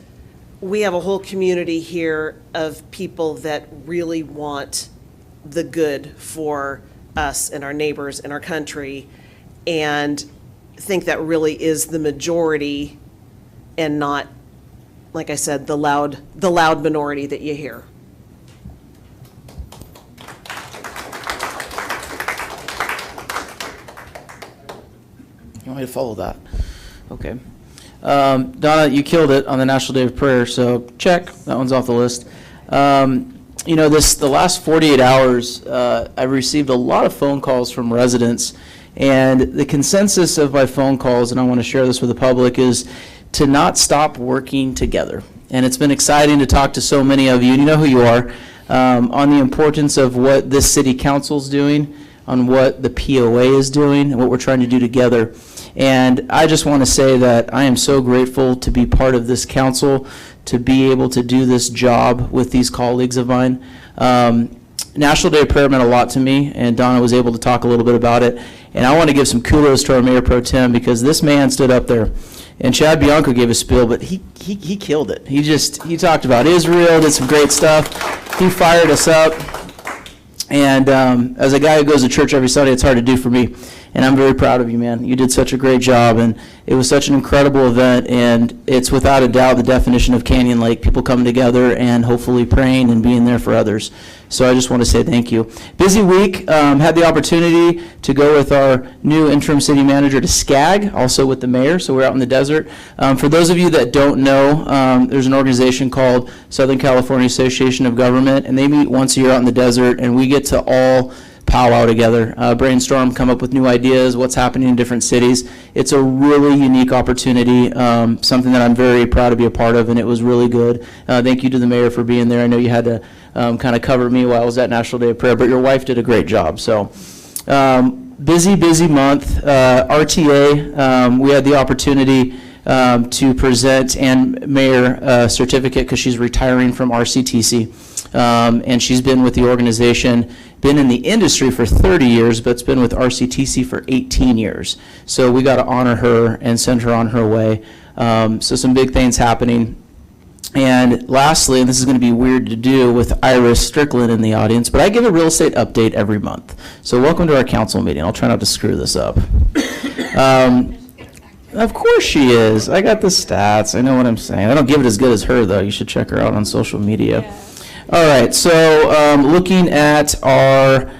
we have a whole community here of people that really want the good for us and our neighbors and our country, and think that really is the majority and not, like I said, the loud minority that you hear. You want me to follow that? Okay. Donna, you killed it on the National Day of Prayer, so check. That one's off the list. The last 48 hours, I've received a lot of phone calls from residents, and the consensus of my phone calls, and I want to share this with the public, is to not stop working together. And it's been exciting to talk to so many of you, and you know who you are, on the importance of what this city council's doing, on what the POA is doing, and what we're trying to do together. And I just want to say that I am so grateful to be part of this council, to be able to do this job with these colleagues of mine. National Day of Prayer meant a lot to me, and Donna was able to talk a little bit about it. And I want to give some kudos to our Mayor Pro Tem, because this man stood up there. And Chad Bianco gave a spiel, but he killed it. He talked about Israel, did some great stuff. He fired us up. And as a guy who goes to church every Sunday, it's hard to do for me. And I'm very proud of you, man. You did such a great job, and it was such an incredible event, and it's without a doubt the definition of Canyon Lake, people coming together and hopefully praying and being there for others. So I just want to say thank you. Busy week. Had the opportunity to go with our new interim city manager to Skag, also with the mayor, so we're out in the desert. For those of you that don't know, there's an organization called Southern California Association of Government, and they meet once a year out in the desert, and we get to all powwow together, brainstorm, come up with new ideas, what's happening in different cities. It's a really unique opportunity, something that I'm very proud to be a part of, and it was really good. Thank you to the mayor for being there. I know you had to kind of cover me while I was at National Day of Prayer, but your wife did a great job. So busy month. RTA, we had the opportunity to present Ann Mayer a certificate because she's retiring from RCTC. And she's been with the organization, been in the industry for 30 years, but it's been with RCTC for 18 years. So we got to honor her and send her on her way. So some big things happening. And lastly, and this is going to be weird to do with Iris Strickland in the audience, but I give a real estate update every month. So welcome to our council meeting. I'll try not to screw this up. Of course she is. I got the stats. I know what I'm saying. I don't give it as good as her, though. You should check her out on social media. Yeah. All right, so looking at our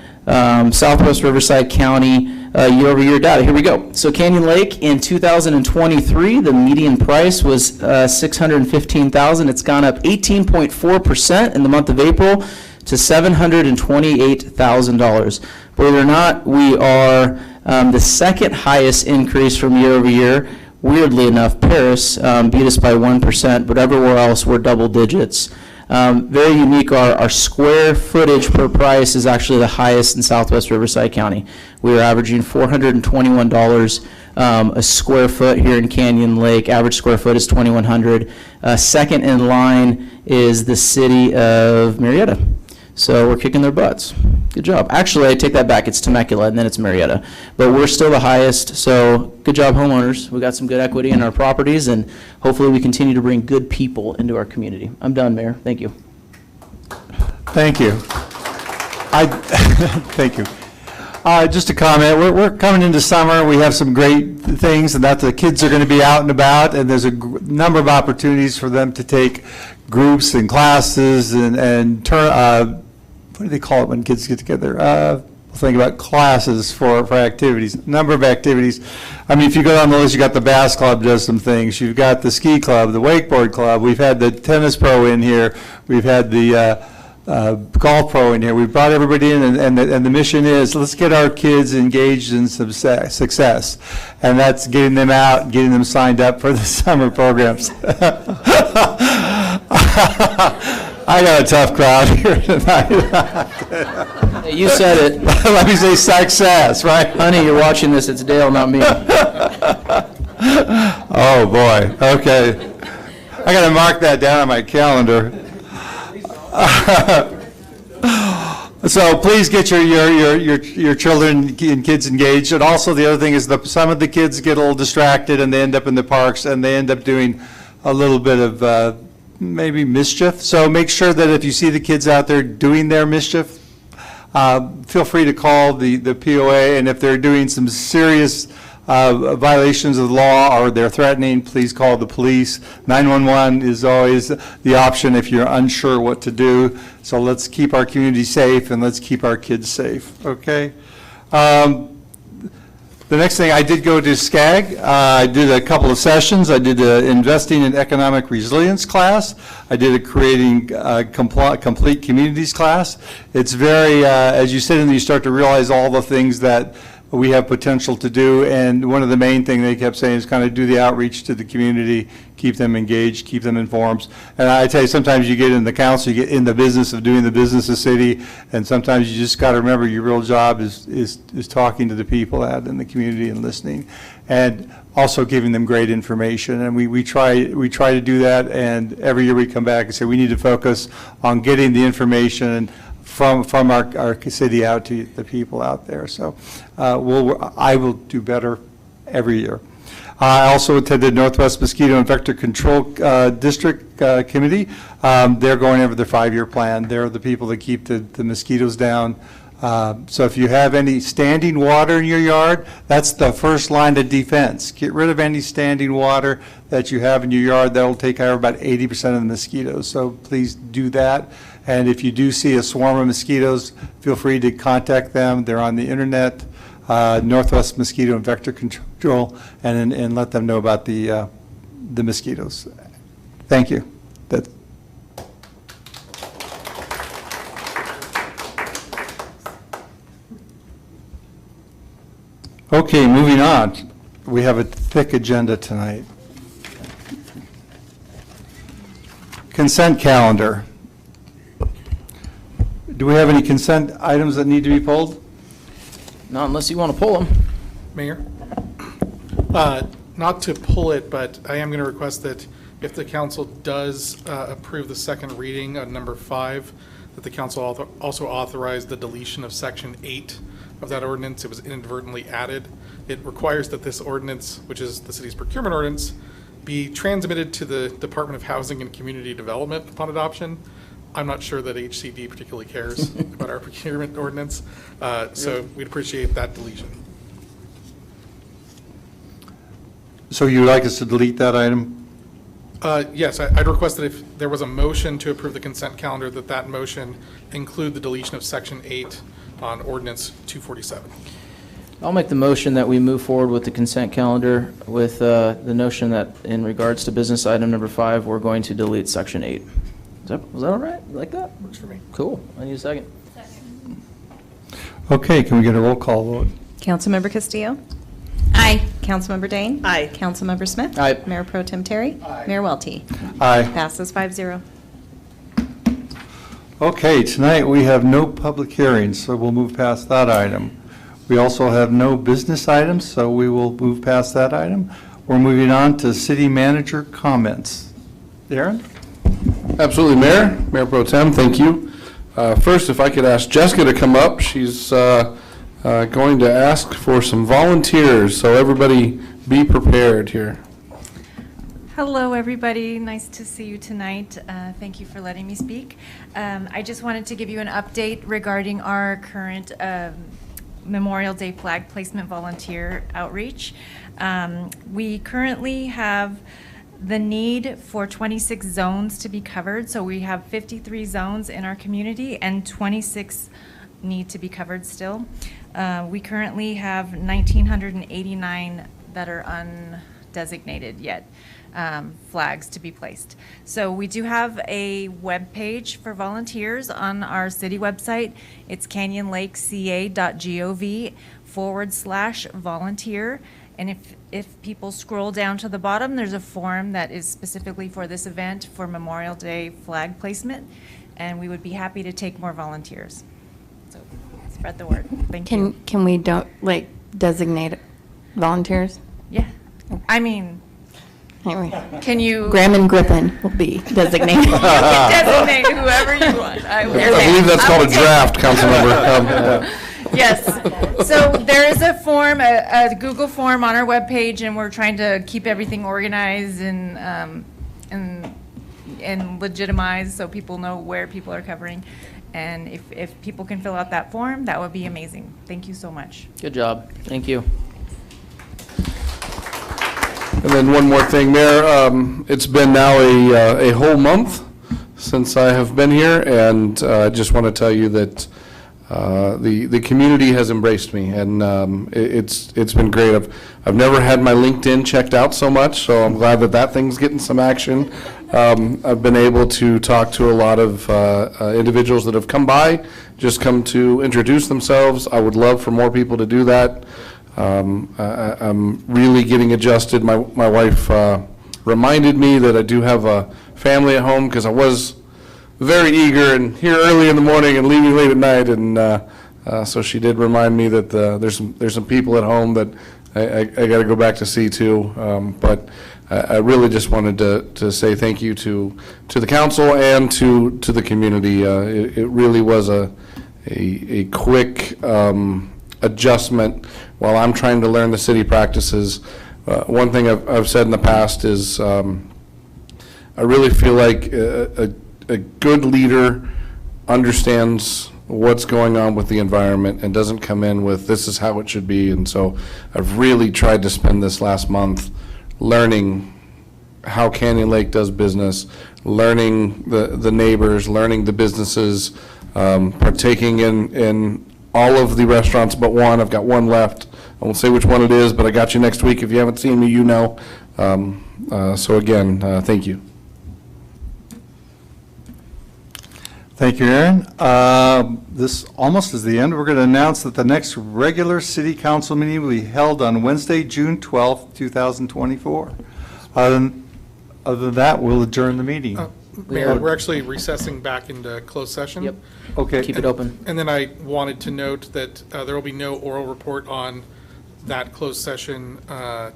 Southwest Riverside County year-over-year data, here we go. So Canyon Lake in 2023, the median price was $615,000. It's gone up 18.4% in the month of April to $728,000. Believe it or not, we are the second highest increase from year-over-year. Weirdly enough, Paris beat us by 1%, but everywhere else we're double digits. Very unique, our square footage per price is actually the highest in Southwest Riverside County. We are averaging $421 a square foot here in Canyon Lake. Average square foot is $2,100. Second in line is the city of Marietta. So we're kicking their butts. Good job. Actually, I take that back. It's Temecula, and then it's Marietta. But we're still the highest, so good job, homeowners. We got some good equity in our properties, and hopefully we continue to bring good people into our community. I'm done, Mayor. Thank you. Thank you. Thank you. Just a comment, we're coming into summer, we have some great things, and that the kids are going to be out and about, and there's a number of opportunities for them to take groups and classes and turn, what do they call it when kids get together? Think about classes for activities, number of activities. I mean, if you go down the list, you got the bass club does some things, you've got the ski club, the wakeboard club, we've had the tennis pro in here, we've had the golf pro in here. We brought everybody in, and the mission is let's get our kids engaged in some success, and that's getting them out, getting them signed up for the summer programs. I got a tough crowd here tonight. Hey, you said it. Let me say success, right? Honey, you're watching this. It's Dale, not me. Oh, boy. Okay. I got to mark that down on my calendar. So please get your children and kids engaged. And also the other thing is some of the kids get a little distracted and they end up in the parks and they end up doing a little bit of maybe mischief. So make sure that if you see the kids out there doing their mischief, feel free to call the POA, and if they're doing some serious violations of the law or they're threatening, please call the police. 911 is always the option if you're unsure what to do. So let's keep our community safe and let's keep our kids safe, okay? The next thing, I did go to SCAG. I did a couple of sessions. I did an Investing in Economic Resilience class. I did a Creating Complete Communities class. It's very, as you sit in there, you start to realize all the things that we have potential to do, and one of the main things they kept saying is kind of do the outreach to the community, keep them engaged, keep them informed. And I tell you, sometimes you get in the council, you get in the business of doing the business of city, and sometimes you just got to remember your real job is talking to the people out in the community and listening, and also giving them great information. And we try to do that, and every year we come back and say we need to focus on getting the information from our city out to the people out there. So I will do better every year. I also attended Northwest Mosquito and Vector Control District Committee. They're going over their 5-year plan. They're the people that keep the mosquitoes down. So if you have any standing water in your yard, that's the first line of defense. Get rid of any standing water that you have in your yard. That'll take care of about 80% of the mosquitoes. So please do that. And if you do see a swarm of mosquitoes, feel free to contact them. They're on the internet, Northwest Mosquito and Vector Control, and let them know about the mosquitoes. Thank you. That's Okay, moving on. We have a thick agenda tonight. Consent calendar. Do we have any consent items that need to be pulled? Not unless you want to pull them. Mayor? Not to pull it, but I am going to request that if the council does approve the second reading on number 5, that the council also authorize the deletion of section 8 of that ordinance. It was inadvertently added. It requires that this ordinance, which is the city's procurement ordinance, be transmitted to the Department of Housing and Community Development upon adoption. I'm not sure that HCD particularly cares about our procurement ordinance, so we'd appreciate that deletion. So you'd like us to delete that item? Yes, I'd request that if there was a motion to approve the consent calendar, that that motion include the deletion of section 8 on ordinance 247. I'll make the motion that we move forward with the consent calendar with the notion that in regards to business item number 5, we're going to delete section 8. Was that all right? You like that? Works for me. Cool. I need a second. Okay, can we get a roll call vote? Councilmember Castillo? Aye. Councilmember Dane? Aye. Councilmember Smith? Aye. Mayor Pro Tem Terry? Mayor Welty? Aye. Passes 5-0. Okay, tonight we have no public hearings, so we'll move past that item. We also have no business items, so we will move past that item. We're moving on to city manager comments. Darren? Absolutely, Mayor. Mayor Pro Tem, thank you. First, if I could ask Jessica to come up. She's going to ask for some volunteers, so everybody be prepared here. Hello, everybody. Nice to see you tonight. Thank you for letting me speak. I just wanted to give you an update regarding our current Memorial Day flag placement volunteer outreach. We currently have the need for 26 zones to be covered. So we have 53 zones in our community and 26 need to be covered still. We currently have 1,989 that are undesignated yet. Flags to be placed. So we do have a web page for volunteers on our city website. It's canyonlakeca.gov/volunteer. And if people scroll down to the bottom, there's a form that is specifically for this event for Memorial Day flag placement. And we would be happy to take more volunteers. So spread the word. Thank you. Can we designate volunteers? Yeah. I mean, Anyway, can you? Graham and Griffin will be designated. You can designate whoever you want. I believe that's called a draft, Councilmember. Yes. So there is a form, a Google form on our webpage, and we're trying to keep everything organized and legitimized so people know where people are covering. And if people can fill out that form, that would be amazing. Thank you so much. Good job. Thank you. And then one more thing, Mayor. It's been now a whole month since I have been here, and I just want to tell you that the community has embraced me, and it's been great. I've never had my LinkedIn checked out so much, so I'm glad that thing's getting some action. I've been able to talk to a lot of individuals that have come by, just come to introduce themselves. I would love for more people to do that. I'm really getting adjusted. My wife reminded me that I do have a family at home, because I was very eager and here early in the morning and leaving late at night, and so she did remind me that there's some people at home that I got to go back to see too. But I really just wanted to say thank you to the council and to the community. It really was a quick adjustment while I'm trying to learn the city practices. One thing I've said in the past is I really feel like a good leader understands what's going on with the environment and doesn't come in with this is how it should be. And so I've really tried to spend this last month learning how Canyon Lake does business, learning the neighbors, learning the businesses, partaking in all of the restaurants but one. I've got one left. I won't say which one it is, but I got you next week. If you haven't seen me, you know. So again, thank you. Thank you, Aaron. This almost is the end. We're going to announce that the next regular city council meeting will be held on Wednesday, June 12th, 2024. Other than that, we'll adjourn the meeting. Mayor, we're actually recessing back into closed session. Yep. Okay. Keep it open. And then I wanted to note that there will be no oral report on that closed session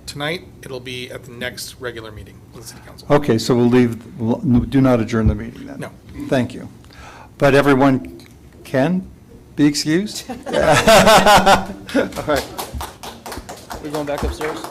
tonight. It'll be at the next regular meeting of the city council. Okay, so we'll do not adjourn the meeting then. No. Thank you. But everyone can be excused? All right. We're going back upstairs?